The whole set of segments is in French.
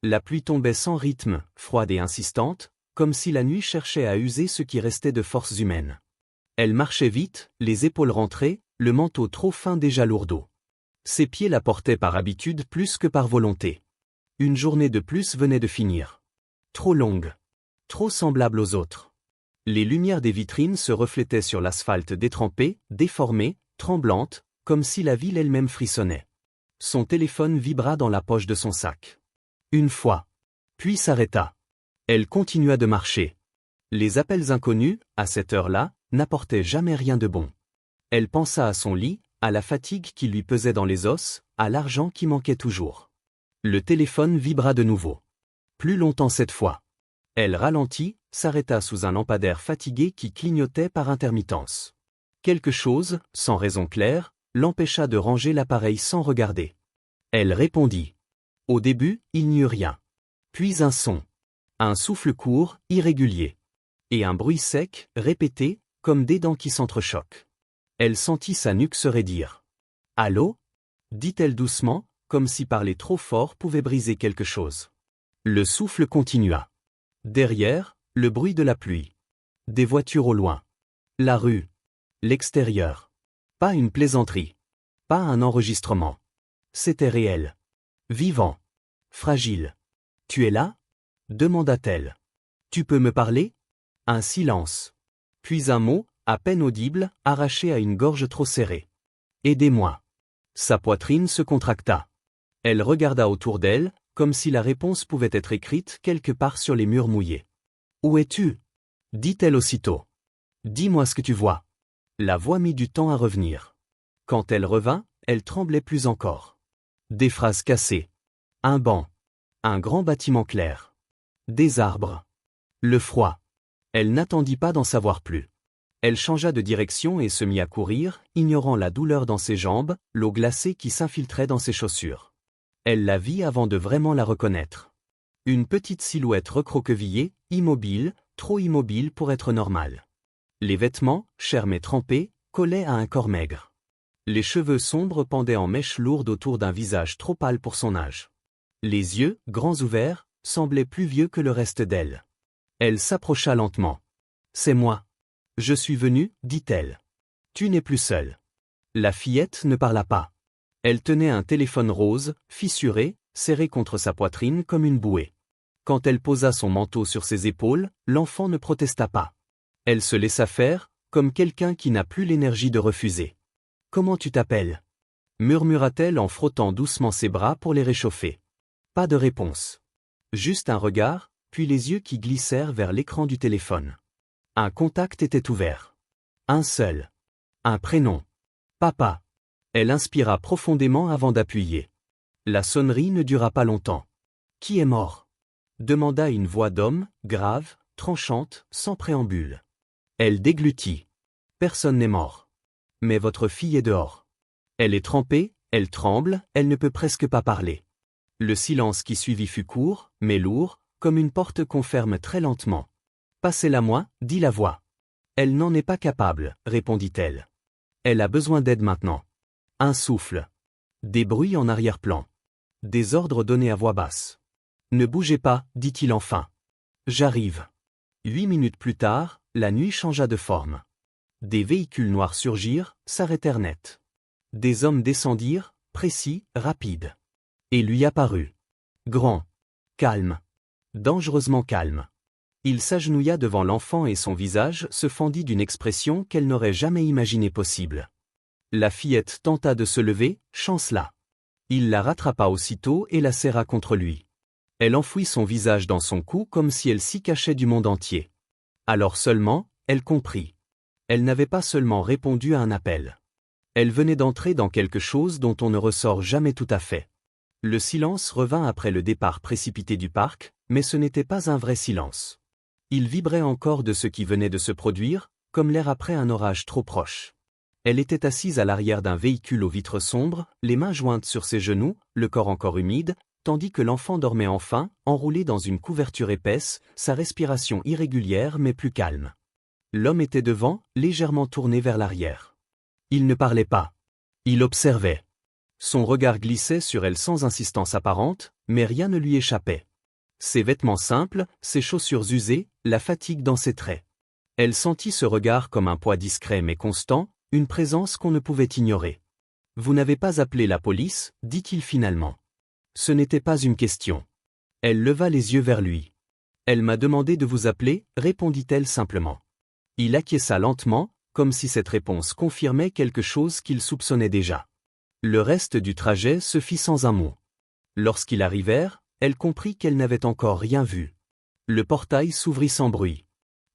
La pluie tombait sans rythme, froide et insistante, comme si la nuit cherchait à user ce qui restait de forces humaines. Elle marchait vite, les épaules rentrées, le manteau trop fin déjà lourdeau. Ses pieds la portaient par habitude plus que par volonté. Une journée de plus venait de finir. Trop longue. Trop semblable aux autres. Les lumières des vitrines se reflétaient sur l'asphalte détrempé, déformé, tremblante, comme si la ville elle-même frissonnait. Son téléphone vibra dans la poche de son sac. Une fois. Puis s'arrêta. Elle continua de marcher. Les appels inconnus, à cette heure-là, n'apportaient jamais rien de bon. Elle pensa à son lit, à la fatigue qui lui pesait dans les os, à l'argent qui manquait toujours. Le téléphone vibra de nouveau. Plus longtemps cette fois. Elle ralentit, s'arrêta sous un lampadaire fatigué qui clignotait par intermittence. Quelque chose, sans raison claire, l'empêcha de ranger l'appareil sans regarder. Elle répondit. Au début, il n'y eut rien. Puis un son. Un souffle court, irrégulier. Et un bruit sec, répété, comme des dents qui s'entrechoquent. Elle sentit sa nuque se raidir. « Allô » dit-elle doucement, comme si parler trop fort pouvait briser quelque chose. Le souffle continua. Derrière, le bruit de la pluie. Des voitures au loin. La rue. L'extérieur. Pas une plaisanterie. Pas un enregistrement. C'était réel. Vivant. Fragile. « Tu es là » demanda-t-elle. « Tu peux me parler » Un silence. Puis un mot, à peine audible, arraché à une gorge trop serrée. « Aidez-moi » Sa poitrine se contracta. Elle regarda autour d'elle, comme si la réponse pouvait être écrite quelque part sur les murs mouillés. « Où es-tu » dit-elle aussitôt. « Dis-moi ce que tu vois. » La voix mit du temps à revenir. Quand elle revint, elle tremblait plus encore. Des phrases cassées. Un banc. Un grand bâtiment clair. Des arbres. Le froid. Elle n'attendit pas d'en savoir plus. Elle changea de direction et se mit à courir, ignorant la douleur dans ses jambes, l'eau glacée qui s'infiltrait dans ses chaussures. Elle la vit avant de vraiment la reconnaître. Une petite silhouette recroquevillée, immobile, trop immobile pour être normale. Les vêtements, chers mais trempés, collaient à un corps maigre. Les cheveux sombres pendaient en mèches lourdes autour d'un visage trop pâle pour son âge. Les yeux, grands ouverts, semblaient plus vieux que le reste d'elle. Elle s'approcha lentement. « C'est moi. Je suis venue, dit-elle. Tu n'es plus seule. » La fillette ne parla pas. Elle tenait un téléphone rose, fissuré, serré contre sa poitrine comme une bouée. Quand elle posa son manteau sur ses épaules, l'enfant ne protesta pas. Elle se laissa faire, comme quelqu'un qui n'a plus l'énergie de refuser. « Comment tu t'appelles » murmura-t-elle en frottant doucement ses bras pour les réchauffer. Pas de réponse. Juste un regard, puis les yeux qui glissèrent vers l'écran du téléphone. Un contact était ouvert. Un seul. Un prénom. Papa. Elle inspira profondément avant d'appuyer. La sonnerie ne dura pas longtemps. « Qui est mort » demanda une voix d'homme, grave, tranchante, sans préambule. Elle déglutit. « Personne n'est mort. Mais votre fille est dehors. Elle est trempée, elle tremble, elle ne peut presque pas parler. » Le silence qui suivit fut court, mais lourd, comme une porte qu'on ferme très lentement. « Passez-la-moi » dit la voix. « Elle n'en est pas capable » répondit-elle. « Elle a besoin d'aide maintenant. » Un souffle. Des bruits en arrière-plan. Des ordres donnés à voix basse. « Ne bougez pas » dit-il enfin. « J'arrive. » 8 minutes plus tard, la nuit changea de forme. Des véhicules noirs surgirent, s'arrêtèrent net. Des hommes descendirent, précis, rapides. Et lui apparut. Grand. Calme. Dangereusement calme. Il s'agenouilla devant l'enfant et son visage se fendit d'une expression qu'elle n'aurait jamais imaginée possible. La fillette tenta de se lever, chancela. Il la rattrapa aussitôt et la serra contre lui. Elle enfouit son visage dans son cou comme si elle s'y cachait du monde entier. Alors seulement, elle comprit. Elle n'avait pas seulement répondu à un appel. Elle venait d'entrer dans quelque chose dont on ne ressort jamais tout à fait. Le silence revint après le départ précipité du parc, mais ce n'était pas un vrai silence. Il vibrait encore de ce qui venait de se produire, comme l'air après un orage trop proche. Elle était assise à l'arrière d'un véhicule aux vitres sombres, les mains jointes sur ses genoux, le corps encore humide, tandis que l'enfant dormait enfin, enroulé dans une couverture épaisse, sa respiration irrégulière mais plus calme. L'homme était devant, légèrement tourné vers l'arrière. Il ne parlait pas. Il observait. Son regard glissait sur elle sans insistance apparente, mais rien ne lui échappait. Ses vêtements simples, ses chaussures usées, la fatigue dans ses traits. Elle sentit ce regard comme un poids discret mais constant, une présence qu'on ne pouvait ignorer. « Vous n'avez pas appelé la police » dit-il finalement. Ce n'était pas une question. Elle leva les yeux vers lui. « Elle m'a demandé de vous appeler » répondit-elle simplement. Il acquiesça lentement, comme si cette réponse confirmait quelque chose qu'il soupçonnait déjà. Le reste du trajet se fit sans un mot. Lorsqu'ils arrivèrent, elle comprit qu'elle n'avait encore rien vu. Le portail s'ouvrit sans bruit.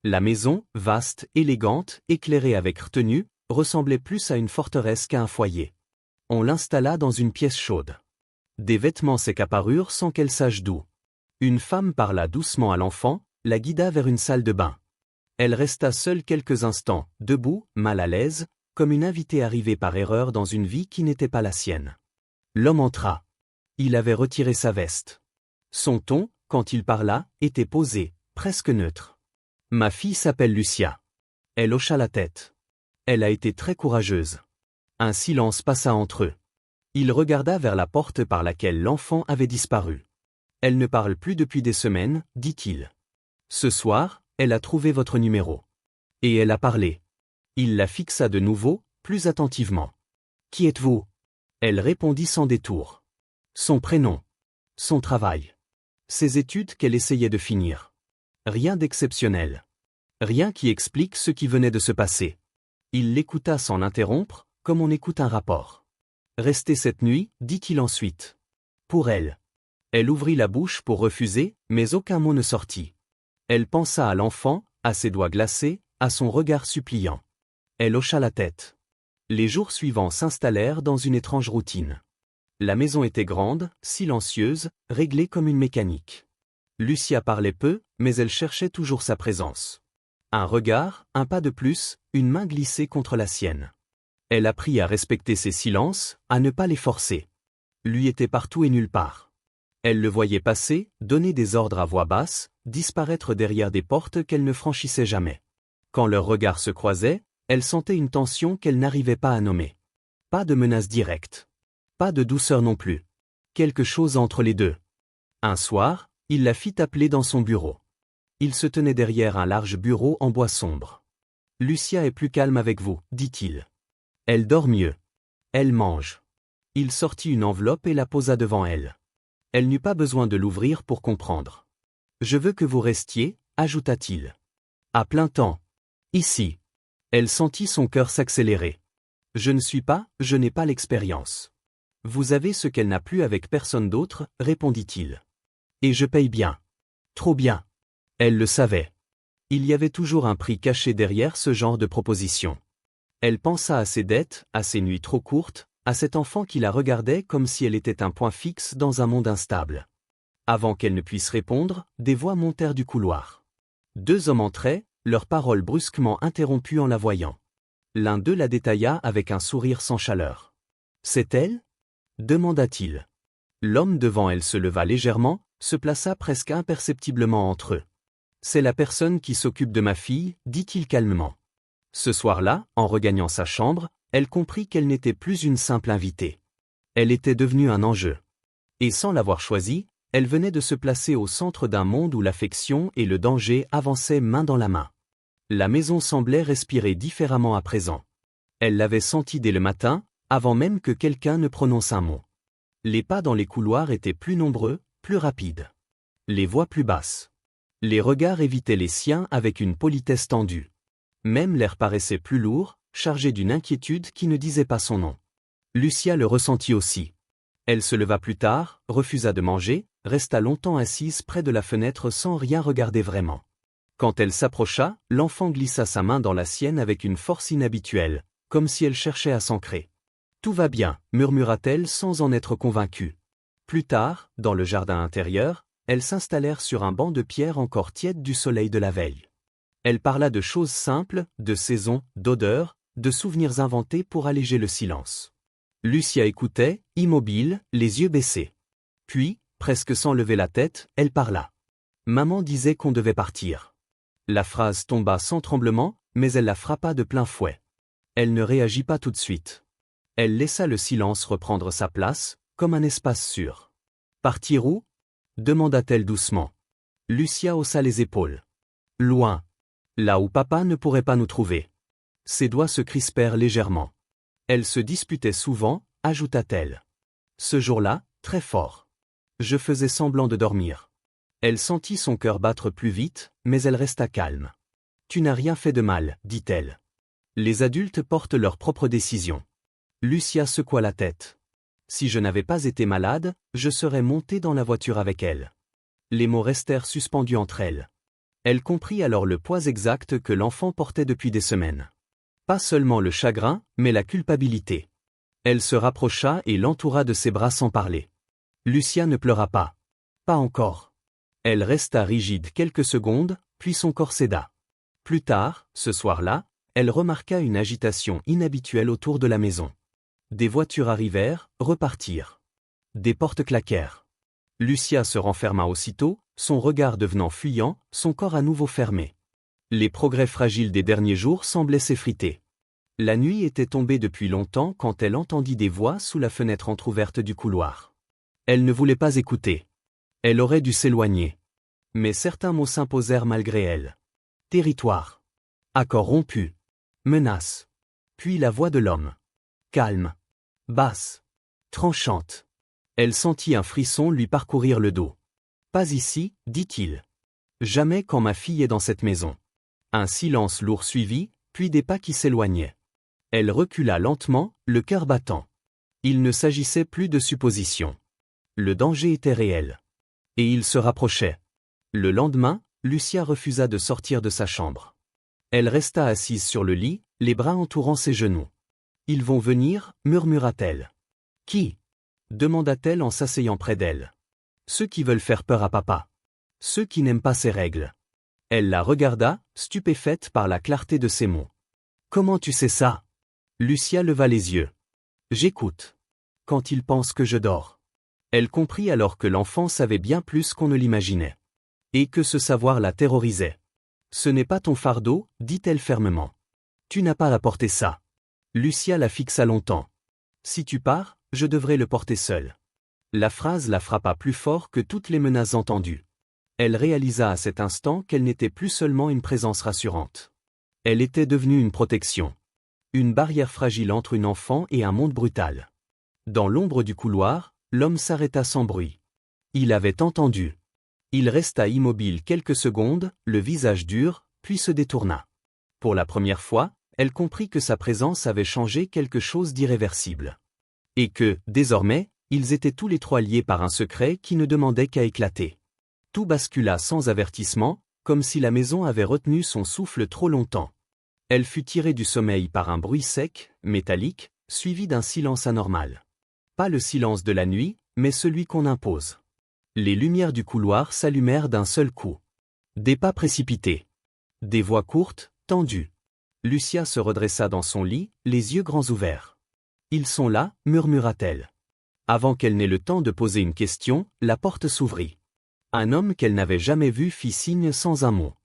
La maison, vaste, élégante, éclairée avec retenue, ressemblait plus à une forteresse qu'à un foyer. On l'installa dans une pièce chaude. Des vêtements s'accaparurent sans qu'elle sache d'où. Une femme parla doucement à l'enfant, la guida vers une salle de bain. Elle resta seule quelques instants, debout, mal à l'aise, comme une invitée arrivée par erreur dans une vie qui n'était pas la sienne. L'homme entra. Il avait retiré sa veste. Son ton, quand il parla, était posé, presque neutre. « Ma fille s'appelle Lucia. » Elle hocha la tête. Elle a été très courageuse. Un silence passa entre eux. Il regarda vers la porte par laquelle l'enfant avait disparu. « Elle ne parle plus depuis des semaines, dit-il. Ce soir, elle a trouvé votre numéro. Et elle a parlé. » Il la fixa de nouveau, plus attentivement. « Qui êtes-vous » Elle répondit sans détour. Son prénom. Son travail. Ses études qu'elle essayait de finir. Rien d'exceptionnel. Rien qui explique ce qui venait de se passer. Il l'écouta sans l'interrompre, comme on écoute un rapport. « Restez cette nuit » dit-il ensuite. Pour elle. Elle ouvrit la bouche pour refuser, mais aucun mot ne sortit. Elle pensa à l'enfant, à ses doigts glacés, à son regard suppliant. Elle hocha la tête. Les jours suivants s'installèrent dans une étrange routine. La maison était grande, silencieuse, réglée comme une mécanique. Lucia parlait peu, mais elle cherchait toujours sa présence. Un regard, un pas de plus, une main glissée contre la sienne. Elle apprit à respecter ses silences, à ne pas les forcer. Lui était partout et nulle part. Elle le voyait passer, donner des ordres à voix basse, disparaître derrière des portes qu'elle ne franchissait jamais. Quand leurs regards se croisaient, elle sentait une tension qu'elle n'arrivait pas à nommer. Pas de menace directe. Pas de douceur non plus. Quelque chose entre les deux. Un soir, il la fit appeler dans son bureau. Il se tenait derrière un large bureau en bois sombre. « Lucia est plus calme avec vous, dit-il. Elle dort mieux. Elle mange. » Il sortit une enveloppe et la posa devant elle. Elle n'eut pas besoin de l'ouvrir pour comprendre. « Je veux que vous restiez, » ajouta-t-il. « À plein temps. Ici. » Elle sentit son cœur s'accélérer. « Je je n'ai pas l'expérience. » « Vous avez ce qu'elle n'a plus avec personne d'autre, » répondit-il. « Et je paye bien. Trop bien. » Elle le savait. Il y avait toujours un prix caché derrière ce genre de proposition. Elle pensa à ses dettes, à ses nuits trop courtes, à cet enfant qui la regardait comme si elle était un point fixe dans un monde instable. Avant qu'elle ne puisse répondre, des voix montèrent du couloir. Deux hommes entraient, leurs paroles brusquement interrompues en la voyant. L'un d'eux la détailla avec un sourire sans chaleur. « C'est elle » demanda-t-il. L'homme devant elle se leva légèrement, se plaça presque imperceptiblement entre eux. « C'est la personne qui s'occupe de ma fille » dit-il calmement. Ce soir-là, en regagnant sa chambre, elle comprit qu'elle n'était plus une simple invitée. Elle était devenue un enjeu. Et sans l'avoir choisi, elle venait de se placer au centre d'un monde où l'affection et le danger avançaient main dans la main. La maison semblait respirer différemment à présent. Elle l'avait senti dès le matin, avant même que quelqu'un ne prononce un mot. Les pas dans les couloirs étaient plus nombreux, plus rapides. Les voix plus basses. Les regards évitaient les siens avec une politesse tendue. Même l'air paraissait plus lourd, chargé d'une inquiétude qui ne disait pas son nom. Lucia le ressentit aussi. Elle se leva plus tard, refusa de manger, resta longtemps assise près de la fenêtre sans rien regarder vraiment. Quand elle s'approcha, l'enfant glissa sa main dans la sienne avec une force inhabituelle, comme si elle cherchait à s'ancrer. « Tout va bien » murmura-t-elle sans en être convaincue. Plus tard, dans le jardin intérieur, elles s'installèrent sur un banc de pierre encore tiède du soleil de la veille. Elle parla de choses simples, de saisons, d'odeurs, de souvenirs inventés pour alléger le silence. Lucia écoutait, immobile, les yeux baissés. Puis, presque sans lever la tête, elle parla. « Maman disait qu'on devait partir. » La phrase tomba sans tremblement, mais elle la frappa de plein fouet. Elle ne réagit pas tout de suite. Elle laissa le silence reprendre sa place, comme un espace sûr. « Partir où » demanda-t-elle doucement. Lucia haussa les épaules. Loin. Là où papa ne pourrait pas nous trouver. Ses doigts se crispèrent légèrement. Elle se disputait souvent, ajouta-t-elle. Ce jour-là, très fort. Je faisais semblant de dormir. Elle sentit son cœur battre plus vite, mais elle resta calme. Tu n'as rien fait de mal, dit-elle. Les adultes portent leurs propres décisions. Lucia secoua la tête. Si je n'avais pas été malade, je serais montée dans la voiture avec elle. Les mots restèrent suspendus entre elles. Elle comprit alors le poids exact que l'enfant portait depuis des semaines. Pas seulement le chagrin, mais la culpabilité. Elle se rapprocha et l'entoura de ses bras sans parler. Lucia ne pleura pas. Pas encore. Elle resta rigide quelques secondes, puis son corps céda. Plus tard, ce soir-là, elle remarqua une agitation inhabituelle autour de la maison. Des voitures arrivèrent, repartirent. Des portes claquèrent. Lucia se renferma aussitôt, son regard devenant fuyant, son corps à nouveau fermé. Les progrès fragiles des derniers jours semblaient s'effriter. La nuit était tombée depuis longtemps quand elle entendit des voix sous la fenêtre entr'ouverte du couloir. Elle ne voulait pas écouter. Elle aurait dû s'éloigner. Mais certains mots s'imposèrent malgré elle. Territoire. Accord rompu. Menace. Puis la voix de l'homme. Calme. Basse. Tranchante. Elle sentit un frisson lui parcourir le dos. Pas ici, dit-il. Jamais quand ma fille est dans cette maison. Un silence lourd suivit, puis des pas qui s'éloignaient. Elle recula lentement, le cœur battant. Il ne s'agissait plus de suppositions. Le danger était réel. Et il se rapprochait. Le lendemain, Lucia refusa de sortir de sa chambre. Elle resta assise sur le lit, les bras entourant ses genoux. « Ils vont venir » murmura-t-elle. « Qui » demanda-t-elle en s'asseyant près d'elle. « Ceux qui veulent faire peur à papa. Ceux qui n'aiment pas ses règles. » Elle la regarda, stupéfaite par la clarté de ses mots. « Comment tu sais ça » Lucia leva les yeux. « J'écoute. Quand ils pensent que je dors. » Elle comprit alors que l'enfant savait bien plus qu'on ne l'imaginait. Et que ce savoir la terrorisait. « Ce n'est pas ton fardeau, dit-elle fermement. Tu n'as pas à porter ça. » Lucia la fixa longtemps. « Si tu pars, je devrais le porter seule. » La phrase la frappa plus fort que toutes les menaces entendues. Elle réalisa à cet instant qu'elle n'était plus seulement une présence rassurante. Elle était devenue une protection. Une barrière fragile entre une enfant et un monde brutal. Dans l'ombre du couloir, l'homme s'arrêta sans bruit. Il avait entendu. Il resta immobile quelques secondes, le visage dur, puis se détourna. Pour la première fois, elle comprit que sa présence avait changé quelque chose d'irréversible. Et que, désormais, ils étaient tous les trois liés par un secret qui ne demandait qu'à éclater. Tout bascula sans avertissement, comme si la maison avait retenu son souffle trop longtemps. Elle fut tirée du sommeil par un bruit sec, métallique, suivi d'un silence anormal. Pas le silence de la nuit, mais celui qu'on impose. Les lumières du couloir s'allumèrent d'un seul coup. Des pas précipités. Des voix courtes, tendues. Lucia se redressa dans son lit, les yeux grands ouverts. « Ils sont là » murmura-t-elle. Avant qu'elle n'ait le temps de poser une question, la porte s'ouvrit. Un homme qu'elle n'avait jamais vu fit signe sans un mot.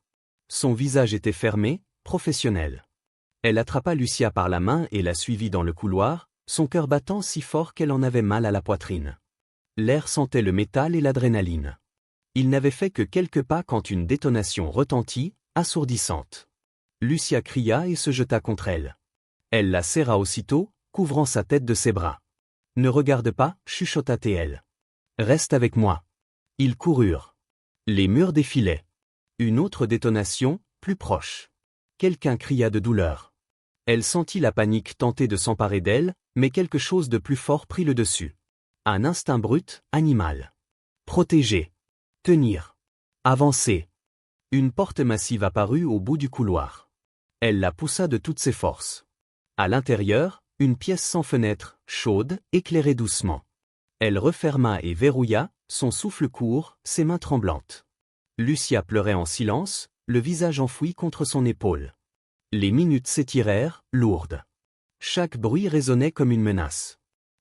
Son visage était fermé, professionnel. Elle attrapa Lucia par la main et la suivit dans le couloir, son cœur battant si fort qu'elle en avait mal à la poitrine. L'air sentait le métal et l'adrénaline. Il n'avait fait que quelques pas quand une détonation retentit, assourdissante. Lucia cria et se jeta contre elle. Elle la serra aussitôt, couvrant sa tête de ses bras. « Ne regarde pas » chuchota-t-elle. « Reste avec moi. » Ils coururent. Les murs défilaient. Une autre détonation, plus proche. Quelqu'un cria de douleur. Elle sentit la panique tenter de s'emparer d'elle, mais quelque chose de plus fort prit le dessus. Un instinct brut, animal. Protéger. Tenir. Avancer. Une porte massive apparut au bout du couloir. Elle la poussa de toutes ses forces. À l'intérieur, une pièce sans fenêtre, chaude, éclairée doucement. Elle referma et verrouilla, son souffle court, ses mains tremblantes. Lucia pleurait en silence, le visage enfoui contre son épaule. Les minutes s'étirèrent, lourdes. Chaque bruit résonnait comme une menace.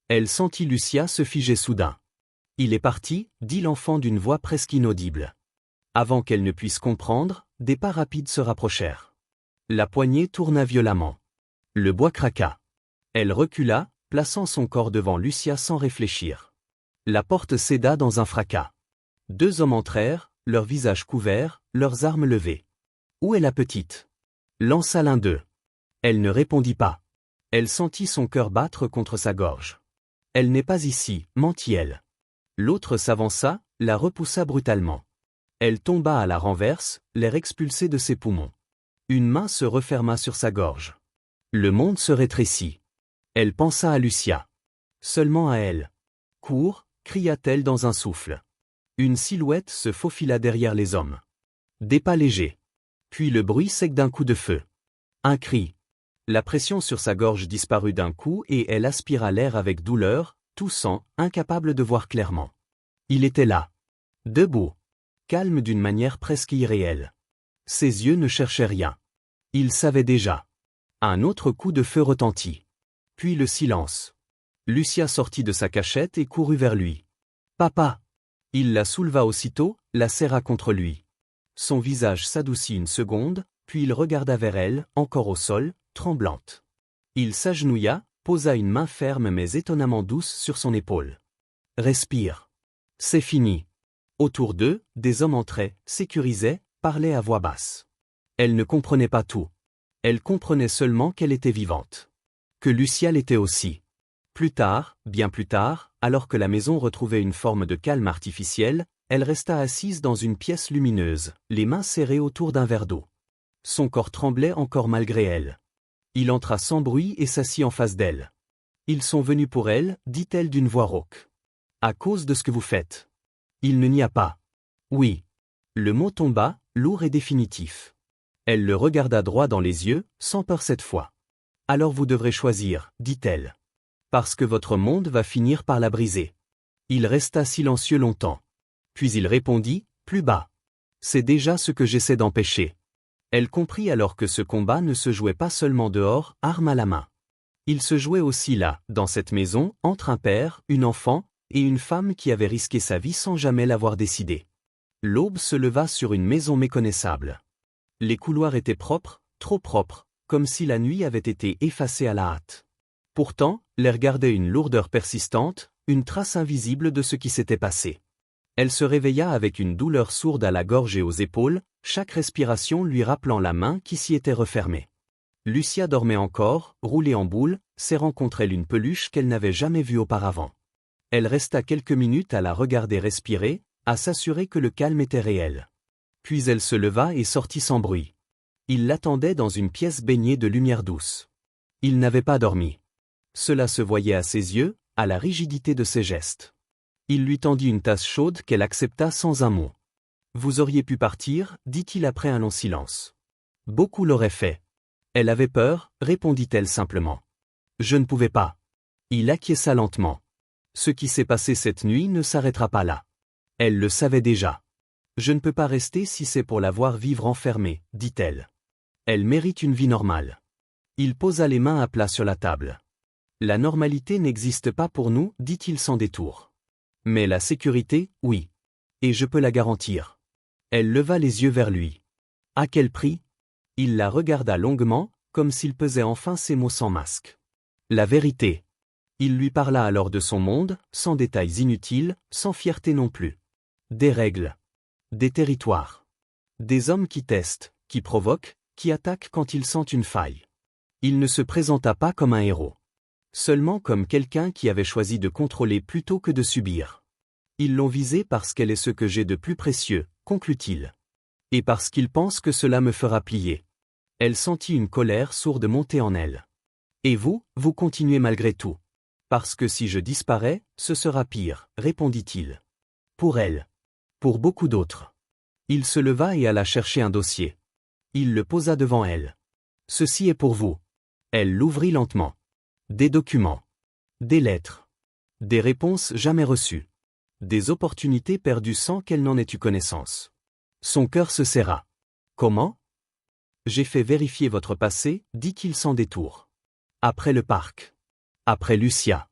Elle sentit Lucia se figer soudain. « Il est parti » dit l'enfant d'une voix presque inaudible. Avant qu'elle ne puisse comprendre, des pas rapides se rapprochèrent. La poignée tourna violemment. Le bois craqua. Elle recula, plaçant son corps devant Lucia sans réfléchir. La porte céda dans un fracas. Deux hommes entrèrent, leurs visages couverts, leurs armes levées. « Où est la petite » lança l'un d'eux. Elle ne répondit pas. Elle sentit son cœur battre contre sa gorge. « Elle n'est pas ici, mentit-elle. » L'autre s'avança, la repoussa brutalement. Elle tomba à la renverse, l'air expulsé de ses poumons. Une main se referma sur sa gorge. Le monde se rétrécit. Elle pensa à Lucia. Seulement à elle. « Cours !» cria-t-elle dans un souffle. Une silhouette se faufila derrière les hommes. Des pas légers. Puis le bruit sec d'un coup de feu. Un cri. La pression sur sa gorge disparut d'un coup et elle aspira l'air avec douleur, toussant, incapable de voir clairement. Il était là. Debout. Calme d'une manière presque irréelle. Ses yeux ne cherchaient rien. Il savait déjà. Un autre coup de feu retentit. Puis le silence. Lucia sortit de sa cachette et courut vers lui. « Papa !» Il la souleva aussitôt, la serra contre lui. Son visage s'adoucit une seconde, puis il regarda vers elle, encore au sol, tremblante. Il s'agenouilla, posa une main ferme mais étonnamment douce sur son épaule. « Respire. C'est fini. » Autour d'eux, des hommes entraient, sécurisaient, parlaient à voix basse. Elle ne comprenait pas tout. Elle comprenait seulement qu'elle était vivante. Que Lucia l'était aussi. Plus tard, bien plus tard, alors que la maison retrouvait une forme de calme artificiel, elle resta assise dans une pièce lumineuse, les mains serrées autour d'un verre d'eau. Son corps tremblait encore malgré elle. Il entra sans bruit et s'assit en face d'elle. « Ils sont venus pour elle, dit-elle d'une voix rauque. À cause de ce que vous faites. Il ne n'y a pas. Oui. » Le mot tomba, lourd et définitif. Elle le regarda droit dans les yeux, sans peur cette fois. « Alors vous devrez choisir, dit-elle. Parce que votre monde va finir par la briser. » Il resta silencieux longtemps. Puis il répondit, plus bas. « C'est déjà ce que j'essaie d'empêcher. » Elle comprit alors que ce combat ne se jouait pas seulement dehors, arme à la main. Il se jouait aussi là, dans cette maison, entre un père, une enfant, et une femme qui avait risqué sa vie sans jamais l'avoir décidé. L'aube se leva sur une maison méconnaissable. Les couloirs étaient propres, trop propres, comme si la nuit avait été effacée à la hâte. Pourtant, l'air gardait une lourdeur persistante, une trace invisible de ce qui s'était passé. Elle se réveilla avec une douleur sourde à la gorge et aux épaules, chaque respiration lui rappelant la main qui s'y était refermée. Lucia dormait encore, roulée en boule, serrant contre elle une peluche qu'elle n'avait jamais vue auparavant. Elle resta quelques minutes à la regarder respirer, à s'assurer que le calme était réel. Puis elle se leva et sortit sans bruit. Il l'attendait dans une pièce baignée de lumière douce. Il n'avait pas dormi. Cela se voyait à ses yeux, à la rigidité de ses gestes. Il lui tendit une tasse chaude qu'elle accepta sans un mot. « Vous auriez pu partir, dit-il après un long silence. Beaucoup l'auraient fait. » Elle avait peur, répondit-elle simplement. « Je ne pouvais pas. » Il acquiesça lentement. Ce qui s'est passé cette nuit ne s'arrêtera pas là. Elle le savait déjà. « Je ne peux pas rester si c'est pour la voir vivre enfermée, dit-elle. Elle mérite une vie normale. » Il posa les mains à plat sur la table. « La normalité n'existe pas pour nous, dit-il sans détour. Mais la sécurité, oui. Et je peux la garantir. » Elle leva les yeux vers lui. « À quel prix ?» Il la regarda longuement, comme s'il pesait enfin ses mots sans masque. « La vérité. » Il lui parla alors de son monde, sans détails inutiles, sans fierté non plus. Des règles. Des territoires. Des hommes qui testent, qui provoquent, qui attaquent quand ils sentent une faille. Il ne se présenta pas comme un héros. Seulement comme quelqu'un qui avait choisi de contrôler plutôt que de subir. Ils l'ont visée parce qu'elle est ce que j'ai de plus précieux, conclut-il. Et parce qu'ils pensent que cela me fera plier. Elle sentit une colère sourde monter en elle. Et vous, vous continuez malgré tout. Parce que si je disparais, ce sera pire, répondit-il. Pour elle. Pour beaucoup d'autres. Il se leva et alla chercher un dossier. Il le posa devant elle. Ceci est pour vous. Elle l'ouvrit lentement. Des documents. Des lettres. Des réponses jamais reçues. Des opportunités perdues sans qu'elle n'en ait eu connaissance. Son cœur se serra. Comment ? J'ai fait vérifier votre passé, dit-il sans détour. Après le parc. Après Lucia.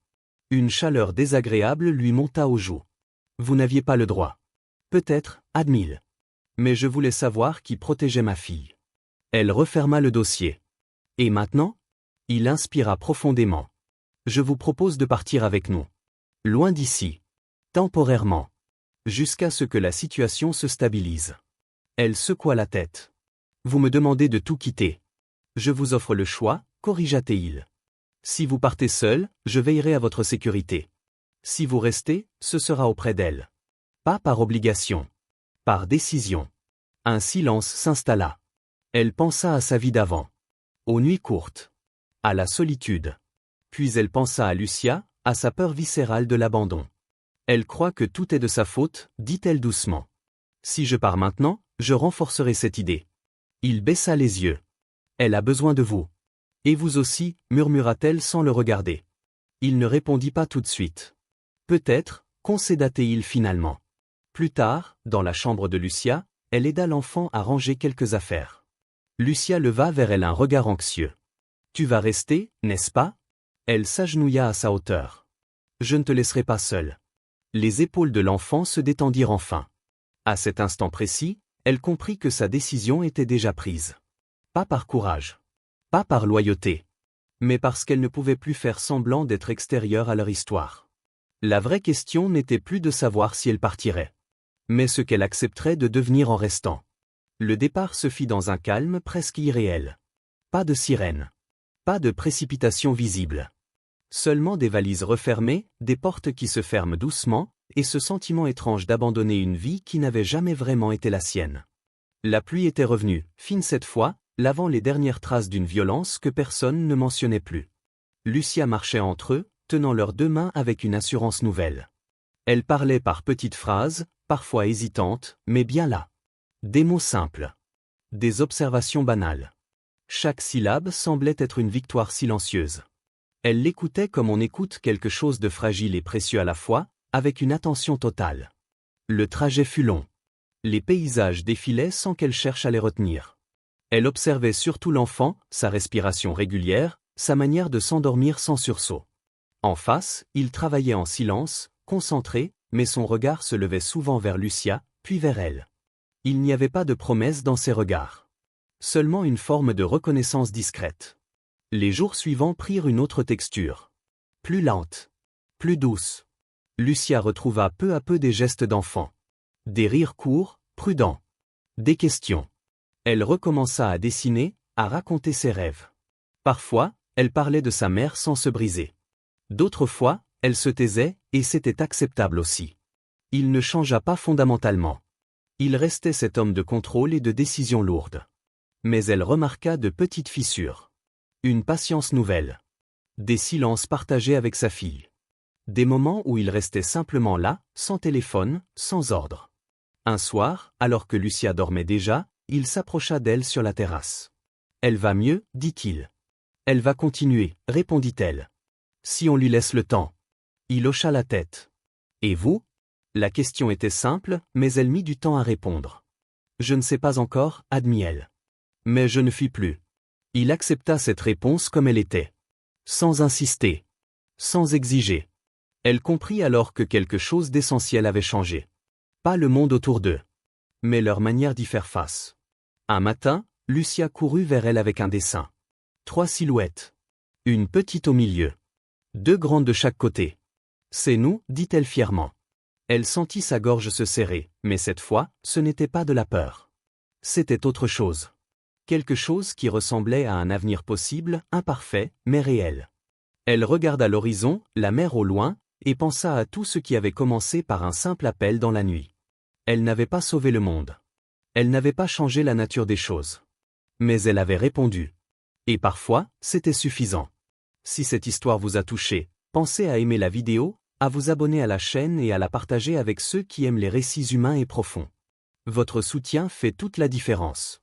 Une chaleur désagréable lui monta aux joues. Vous n'aviez pas le droit. Peut-être, admile. Mais je voulais savoir qui protégeait ma fille. Elle referma le dossier. Et maintenant ? Il inspira profondément. Je vous propose de partir avec nous. Loin d'ici. Temporairement. jusqu'à ce que la situation se stabilise. Elle secoua la tête. Vous me demandez de tout quitter. Je vous offre le choix, corrigea-t-il. Si vous partez seul, je veillerai à votre sécurité. Si vous restez, ce sera auprès d'elle. Pas par obligation. Par décision. Un silence s'installa. Elle pensa à sa vie d'avant. Aux nuits courtes. À la solitude. Puis elle pensa à Lucia, à sa peur viscérale de l'abandon. Elle croit que tout est de sa faute, dit-elle doucement. Si je pars maintenant, je renforcerai cette idée. Il baissa les yeux. Elle a besoin de vous. Et vous aussi, murmura-t-elle sans le regarder. Il ne répondit pas tout de suite. Peut-être, concéda-t-il finalement. Plus tard, dans la chambre de Lucia, elle aida l'enfant à ranger quelques affaires. Lucia leva vers elle un regard anxieux. Tu vas rester, n'est-ce pas? Elle s'agenouilla à sa hauteur. Je ne te laisserai pas seule. Les épaules de l'enfant se détendirent enfin. À cet instant précis, elle comprit que sa décision était déjà prise. Pas par courage. Pas par loyauté. Mais parce qu'elle ne pouvait plus faire semblant d'être extérieure à leur histoire. La vraie question n'était plus de savoir si elle partirait. Mais ce qu'elle accepterait de devenir en restant. Le départ se fit dans un calme presque irréel. Pas de sirène. Pas de précipitation visible. Seulement des valises refermées, des portes qui se ferment doucement, et ce sentiment étrange d'abandonner une vie qui n'avait jamais vraiment été la sienne. La pluie était revenue, fine cette fois, lavant les dernières traces d'une violence que personne ne mentionnait plus. Lucia marchait entre eux, tenant leurs deux mains avec une assurance nouvelle. Elle parlait par petites phrases, parfois hésitantes, mais bien là. Des mots simples. Des observations banales. Chaque syllabe semblait être une victoire silencieuse. Elle l'écoutait comme on écoute quelque chose de fragile et précieux à la fois, avec une attention totale. Le trajet fut long. Les paysages défilaient sans qu'elle cherche à les retenir. Elle observait surtout l'enfant, sa respiration régulière, sa manière de s'endormir sans sursaut. En face, il travaillait en silence, concentré, mais son regard se levait souvent vers Lucia, puis vers elle. Il n'y avait pas de promesse dans ses regards. Seulement une forme de reconnaissance discrète. Les jours suivants prirent une autre texture. Plus lente. Plus douce. Lucia retrouva peu à peu des gestes d'enfant. Des rires courts, prudents. Des questions. Elle recommença à dessiner, à raconter ses rêves. Parfois, elle parlait de sa mère sans se briser. D'autres fois, elle se taisait, et c'était acceptable aussi. Il ne changea pas fondamentalement. Il restait cet homme de contrôle et de décision lourde. Mais elle remarqua de petites fissures. Une patience nouvelle. Des silences partagés avec sa fille. Des moments où il restait simplement là, sans téléphone, sans ordre. Un soir, alors que Lucia dormait déjà, il s'approcha d'elle sur la terrasse. « Elle va mieux, dit-il. »« Elle va continuer, répondit-elle. Si on lui laisse le temps. » Il hocha la tête. « Et vous ?» La question était simple, mais elle mit du temps à répondre. « Je ne sais pas encore, admit-elle. Mais je ne fuis plus. » Il accepta cette réponse comme elle était. Sans insister. Sans exiger. Elle comprit alors que quelque chose d'essentiel avait changé. Pas le monde autour d'eux. Mais leur manière d'y faire face. Un matin, Lucia courut vers elle avec un dessin. 3 silhouettes. Une petite au milieu. 2 grandes de chaque côté. « C'est nous, dit-elle fièrement. » Elle sentit sa gorge se serrer, mais cette fois, ce n'était pas de la peur. C'était autre chose. Quelque chose qui ressemblait à un avenir possible, imparfait, mais réel. Elle regarda l'horizon, la mer au loin, et pensa à tout ce qui avait commencé par un simple appel dans la nuit. Elle n'avait pas sauvé le monde. Elle n'avait pas changé la nature des choses. Mais elle avait répondu. Et parfois, c'était suffisant. Si cette histoire vous a touché, pensez à aimer la vidéo, à vous abonner à la chaîne et à la partager avec ceux qui aiment les récits humains et profonds. Votre soutien fait toute la différence.